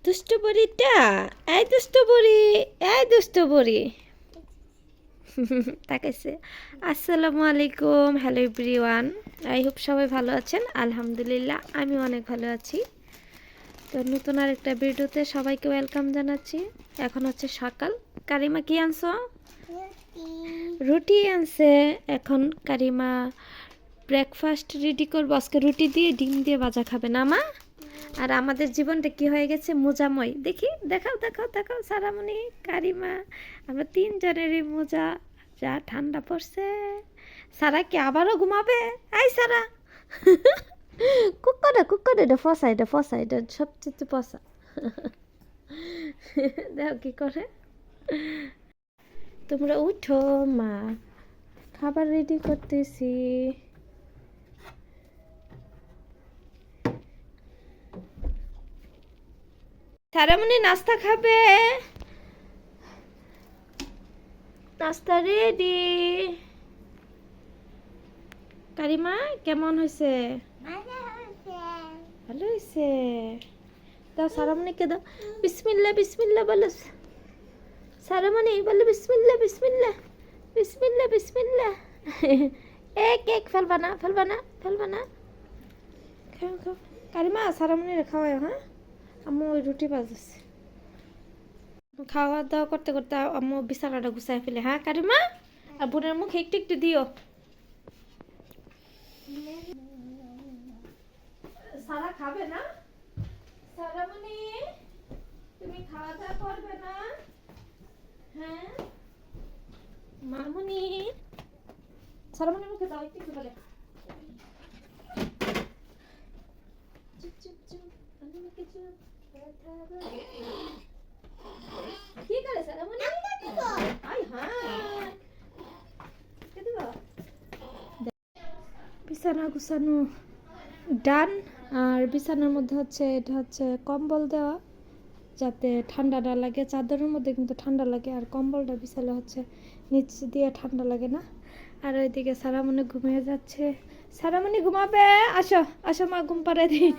দুষ্টু বুড়িটা, এই দুষ্টু বুড়ি, এই দুষ্টু বুড়ি তাকাইছে। আসসালামু আলাইকুম, হ্যালো এভরিওয়ান, আই হোপ সবাই ভালো আছেন। আলহামদুলিল্লাহ আমি অনেক ভালো আছি। তো নতুন আরেকটা ভিডিওতে সবাইকে ওয়েলকাম জানাচ্ছি। এখন হচ্ছে সকাল। কারিমা কি আনছো? রুটি আনছে। এখন কারিমা ব্রেকফাস্ট রেডি করবো। আজকে রুটি দিয়ে ডিম দিয়ে ভাজা খাবে না মা? আর আমাদের জীবনটা কি হয়ে গেছে মোজাময়। দেখি, দেখাও দেখাও দেখাও সারামণি, কারিমা, আমরা তিনজনেরই মোজা। যা ঠান্ডা পড়ছে। সারা কি আবারও ঘুমাবে? আই সারা কুকুর এটা ফসা, এটা ফসা, এটা সবচেয়ে ফসা দেখো কি করে। তোমরা উঠো, মা খাবার রেডি করতেছি। সারামণি নাস্তা খাবে, নাস্তা রেডি। কারিমা কেমন হয়েছে? ভালো হয়েছে। দাও সারামণিকে দাও। বিসমিল্লাহ বিসমিল্লাহ বলো। সারামণি বলো বিসমিল্লাহ বিসমিল্লাহ বিসমিল্লাহ বিসমিল্লাহ কেক ফেলবা না, ফেলবা না, ফেলবা না। খাও খাও কারিমা, সারামণিরে খাওয়ায়। হ্যাঁ, আম্মু ওই রুটি বাজাচ্ছে। খাওয়া দাওয়া করতে করতে আম্মু বিছানাটা গুছাই ফেলে। হ্যাঁ কারিমা, আর বোনের মুখে একটু একটু দিও। সারা খাবে না? সারামণি তুমি খাওয়া দাওয়া করবে না? হ্যাঁ মামুনি, সারামণির মুখে দাও একটু একটু বলে। চুপ চুপ চুপ, আমাকে চুপ। কি করে সারামণি? আই হ্যাঁ, বিছানা গুছানো ডান। আর বিছানার মধ্যে হচ্ছে, এটা হচ্ছে কম্বল দেওয়া যাতে ঠান্ডা না লাগে। চাদরের মধ্যে কিন্তু ঠান্ডা লাগে, আর কম্বলটা বিছালে হচ্ছে নিচ দিয়ে ঠান্ডা লাগে না। আর ওইদিকে সারামণি ঘুমিয়ে যাচ্ছে। সারামণি ঘুমাবে? আসো আসো, মা ঘুম পাড়াই দিই।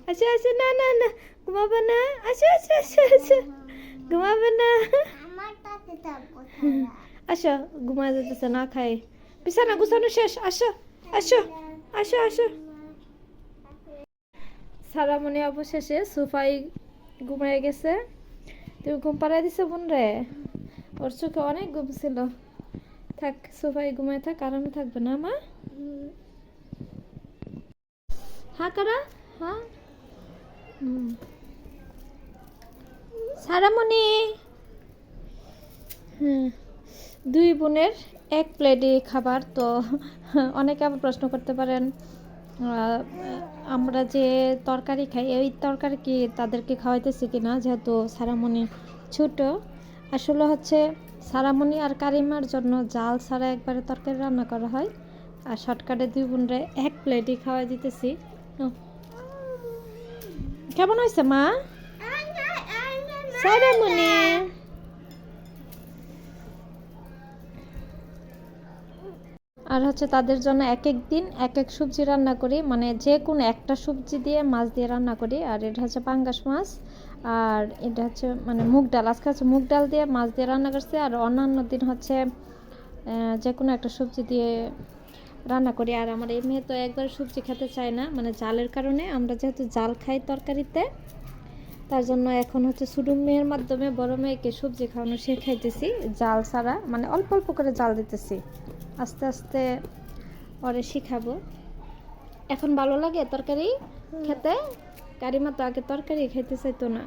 আসো আসো, না না না ঘুমাবে না। আসো আসো আসো আসো, ঘুমাবে না। আসো, ঘুমা যেতেছে না খাই। বিছানা গুছানো শেষ, আসো আসো আসো আসো। সারামণি অবশেষে সোফায় ঘুমিয়ে গেছে। তুমি ঘুম পাড়াই দিছো বোন রে? ওর চোখে অনেক ঘুম ছিল। থাক, সোফায় ঘুমায় থাক, আরামে থাকবে না মা? হ্যাঁ কারা, হ্যাঁ সারামণি। হ্যাঁ, দুই বোনের এক প্লেটে খাবার। তো অনেকে আবার প্রশ্ন করতে পারেন আমরা যে তরকারি খাই, এই তরকারি কি তাদেরকে খাওয়াইতেছি কি না, যেহেতু সারামণি ছোট। আসলে হচ্ছে সারামণি আর কারিমার জন্য জাল ছাড়া একবারে তরকারি রান্না করা হয়। আর শর্টকাটে দুই বোনরে এক প্লেটই খাওয়াই দিতেছি। কেমন হয়েছে মা সারামণি? আর হচ্ছে তাদের জন্য এক এক দিন এক এক সবজি রান্না করি, মানে যে কোনো একটা সবজি দিয়ে মাছ দিয়ে রান্না করি। আর এটা হচ্ছে পাঙ্গাস মাছ, আর এটা হচ্ছে মানে মুগ ডাল। আজকে হচ্ছে মুগ ডাল দিয়ে মাছ দিয়ে রান্না করছি। আর অন্যান্য দিন হচ্ছে যে কোনো একটা সবজি দিয়ে রান্না করি। আর আমার এই মেয়ে তো একবার সবজি খেতে চায় না, মানে জালের কারণে। আমরা যেহেতু জাল খাই তরকারিতে, তার জন্য এখন হচ্ছে ছোটো মেয়ের মাধ্যমে বড় মেয়েকে সবজি খাওয়ানো শেখাইতেছি জাল ছাড়া, মানে অল্প অল্প করে জাল দিতেছি। আস্তে আস্তে ওরে শিখাবো। এখন ভালো লাগে তরকারি খেতে। কারিমা তো আগে তরকারি খাইতে চাইতো না।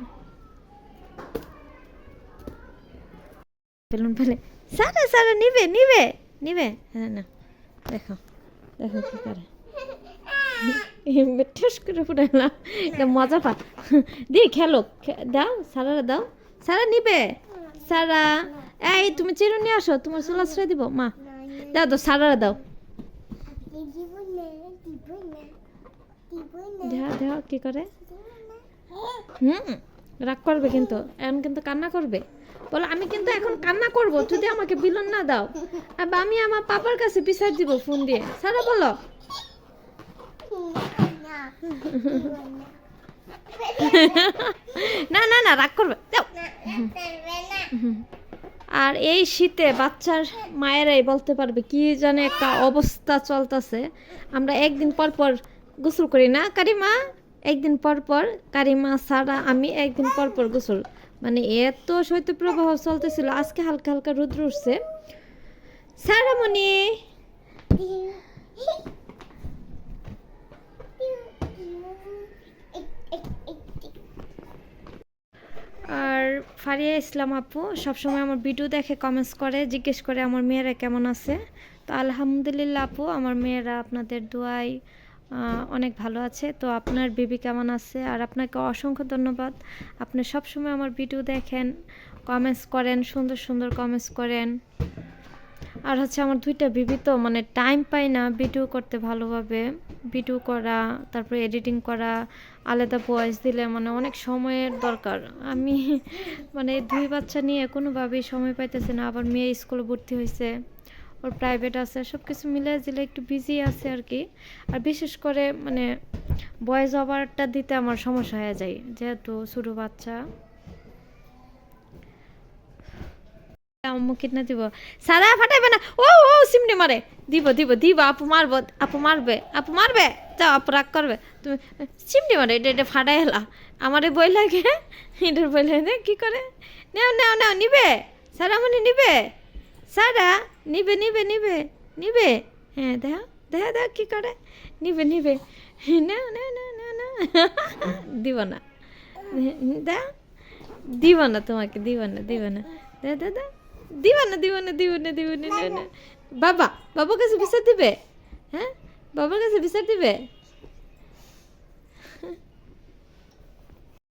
বেলুন ফেলে, সারা সারা নিবে নিবে নিবে। হ্যাঁ না, দেখো দেখো কি করে, ঠেস করে ফুটাইলাম। এটা মজা পা দিয়ে খেলো, দাও সারা দাও। সারা নিবে? সারা এই তুমি চিরুনি নিয়ে আসো, তোমার চুল আশ্রয় দিব মা। দাও তো সারা দাও। দেওয়া দেওয়া কি করে। রাগ করবে কিন্তু, এখন কিন্তু কান্না করবে। বলো আমি কিন্তু এখন কান্না করব যদি আমাকে বিলন না দাও, আর আমি আমার পাপার কাছে বিচার দিব ফোন দিয়ে। সারা বলো না না না রাগ করবে দাও। আর এই শীতে বাচ্চার মায়েরাই বলতে পারবে কি জানে একটা অবস্থা চলতেছে। আমরা একদিন পর পর গোসল করি না কারিমা, একদিন পর পর কারিমা ছাড়া আমি একদিন পর পর গোসল, মানে এত শৈত্যপ্রবাহ চলতেছিল। আজকে হালকা হালকা রৌদ্র উঠছে। সারামণি আর ফারিয়া ইসলাম আপু সবসময় আমার ভিডিও দেখে কমেন্টস করে, জিজ্ঞেস করে আমার মেয়েরা কেমন আছে। তো আলহামদুলিল্লাহ আপু, আমার মেয়েরা আপনাদের দোয়ায় অনেক ভালো আছে। তো আপনার বেবি কেমন আছে? আর আপনাকে অসংখ্য ধন্যবাদ, আপনি সবসময় আমার ভিডিও দেখেন, কমেন্টস করেন, সুন্দর সুন্দর কমেন্টস করেন। আর হচ্ছে আমার দুইটা বেবি, তো মানে টাইম পাই না ভিডিও করতে, ভালোভাবে ভিডিও করা, তারপরে এডিটিং করা, আলাদা ভয়েস দিলে মানে অনেক সময়ের দরকার। আমি মানে দুই বাচ্চা নিয়ে কোনোভাবেই সময় পাইতেছি না। আবার মেয়ে স্কুলে ভর্তি হয়েছে, ওর প্রাইভেট আছে, সব কিছু মিলে দিলে একটু বিজি আছে আর কি। আর বিশেষ করে মানে ভয়েস ওভারটা দিতে আমার সমস্যা হয়ে যায়, যেহেতু ছোটো বাচ্চা। আম্মু কিনা দিব, সারা ফাটাইবে না। ও ও সিমনি মারে, দিব দিব দিব, আপু মারবো, আপু মারবে, আপু মারবে, যাও আপু রাগ করবে। তুমি চিমনি মারে, এটা এটা ফাটাই হেলা, আমারে বই লাগে, এটার বই লাগে কি করে। নেও নেও নেও, নিবে সারামণি, নিবে সারা, নিবে নিবে নিবে নিবে। হ্যাঁ দেখা দেখা দেখা কি করে, নিবে নিবে। নেও নেও নেও নেও নেও, দিব না, দা দিব না, তোমাকে দিব না, দিব না, দা দাদা দিব না, দিব না, দিব না, দিব না, দিব না। বাবা বাবার কাছে বিচার দিবে, হ্যাঁ বাবার কাছে বিচার দিবে।